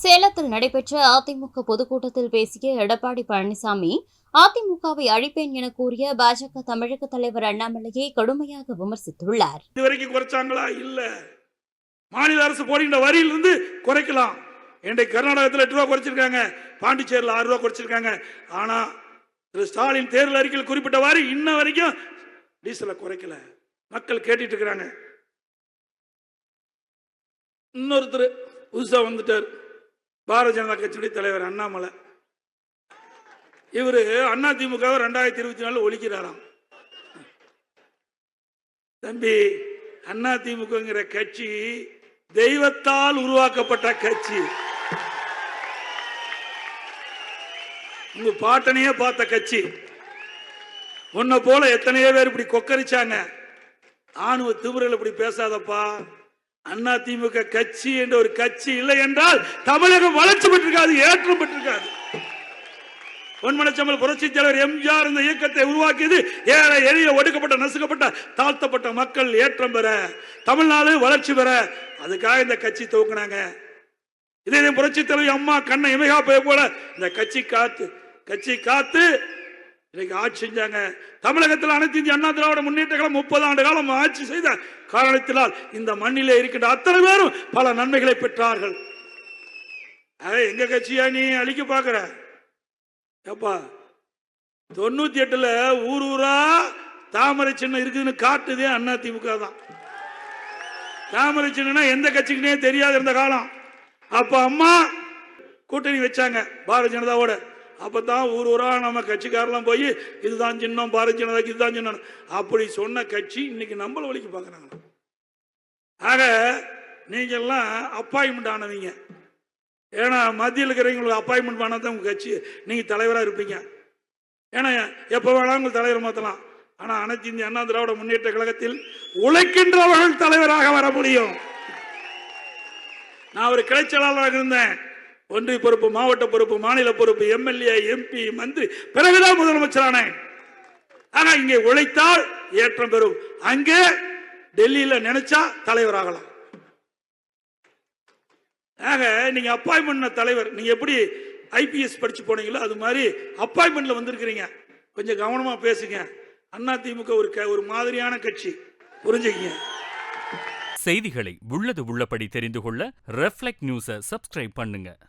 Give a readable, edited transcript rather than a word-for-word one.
சேலத்தில் நடைபெற்ற அதிமுக பொதுக்கூட்டத்தில் பேசிய எடப்பாடி பழனிசாமி, அதிமுகவை அழிப்பேன் என கூறிய பாஜக தமிழக தலைவர் அண்ணாமலையை கடுமையாக விமர்சித்துள்ளார். இதுவரைக்கும் குறைச்சாங்களா? இல்ல. மாநில அரசு போடுகின்ற வரியிலிருந்து குறைக்கலாம். இன்றைக்கு கர்நாடகத்தில் 8 ரூபாய் குறைச்சிருக்காங்க, பாண்டிச்சேரியில் 6 ரூபாய் குறைச்சிருக்காங்க. ஆனா திரு ஸ்டாலின் தேர்தல் அறிக்கையில் குறிப்பிட்ட வரி இன்ன வரைக்கும் டீசலை குறைக்கல. மக்கள் கேட்டுட்டு இருக்கிறாங்க. இன்னொருத்தர் புதுசா வந்துட்டார், பாரதிய ஜனதா கட்சியுடைய தலைவர் அண்ணாமலை. இவரு அதிமுக 2024 ஒழிக்கிறாராம். தம்பி, அதிமுக கட்சி தெய்வத்தால் உருவாக்கப்பட்ட கட்சி. உங்க பாட்டனையே பார்த்த கட்சி. உன்னை போல எத்தனையோ பேர் இப்படி கொக்கரிச்சாங்க. ஆணுவ திமுறையில் இப்படி பேசாதப்பா. அதிமுக கட்சி என்ற ஒரு கட்சி இல்லை என்றால் தமிழகம் வளர்ச்சி பெற்றிருக்காது, ஏற்றம் பெற்றிருக்காது. பொன்மனச்செம்மல் புரட்சி தலைவர் எம்ஜிஆர் இந்த இயக்கத்தை உருவாக்கியது ஏழை எளிய ஒடுக்கப்பட்ட நசுக்கப்பட்ட தாழ்த்தப்பட்ட மக்கள் ஏற்றம் பெற, தமிழ்நாடு வளர்ச்சி பெற. அதுக்காக இந்த கட்சி துவக்கினாங்க. இதே புரட்சி தலைவர் அம்மா கண்ணை இமைகா போல இந்த கட்சி காத்து இன்னைக்கு ஆட்சி செஞ்சாங்க. தமிழகத்தில் அனைத்து இந்திய அண்ணா திராவிட முன்னேற்ற கழகம் 30 ஆண்டு காலம் ஆட்சி செய்த காரணத்தினால் இந்த மண்ணிலே இருக்கின்ற அத்தனை பேரும் பல நன்மைகளை பெற்றார்கள். எங்க கட்சியா நீ அழிக்க பாக்குற? 98 ஊர் ஊரா தாமரை சின்னம் இருக்குதுன்னு காட்டுதே அதிமுக தான். தாமரை சின்னம்னா எந்த கட்சிக்குனே தெரியாது இருந்த காலம். அப்ப அம்மா கூட்டணி வச்சாங்க பாரதிய ஜனதாவோட. அப்பதான் ஊர் ஊரா நம்ம கட்சிக்காரெல்லாம் போய் இதுதான் சின்னம், பாரதிய ஜனதாக்கு இதுதான் சின்னம் அப்படி சொன்ன கட்சி இன்னைக்கு நம்மள வழிக்கு பாக்குறாங்க. ஆக நீங்க எல்லாம் அப்பாயின்மெண்ட் ஆனவங்க. ஏன்னா மத்தியில் இருக்கிறவங்களுக்கு அப்பாயின்மெண்ட் பண்ணாதான் உங்க கட்சி நீங்க தலைவரா இருப்பீங்க. ஏன்னா எப்ப வேணாலும் உங்க தலைவர் மாத்தலாம். ஆனா அனைத்து இந்திய அண்ணா திராவிட முன்னேற்ற கழகத்தில் உழைக்கின்றவர்கள் தலைவராக வர முடியும். நான் ஒரு கிளை செயலாளராக இருந்தேன். ஒன்றிய பொறுப்பு, மாவட்ட பொறுப்பு, மாநில பொறுப்பு, எம்எல்ஏ, எம்பி, மந்திரி, பிறகுதான் முதலமைச்சரான. ஆனா இங்கே உழைத்தால் ஏற்றம் பெறும். அங்கே டெல்லியில நினைச்சா தலைவராகலாம். ஆக நீங்க அப்பாயின்மெண்ட் தலைவர், நீங்க எப்படி ஐபிஎஸ் படிச்சு போனீங்களோ அது மாதிரி அப்பாயின்மெண்ட்ல வந்திருக்கிறீங்க. கொஞ்சம் கவனமா பேசுங்க. அதிமுக ஒரு மாதிரியான கட்சி, புரிஞ்சுக்கங்க. செய்திகளை உள்ளது உள்ளபடி தெரிந்து கொள்ள ரெஃப்ளெக்ட் நியூஸை சப்ஸ்கிரைப் பண்ணுங்க.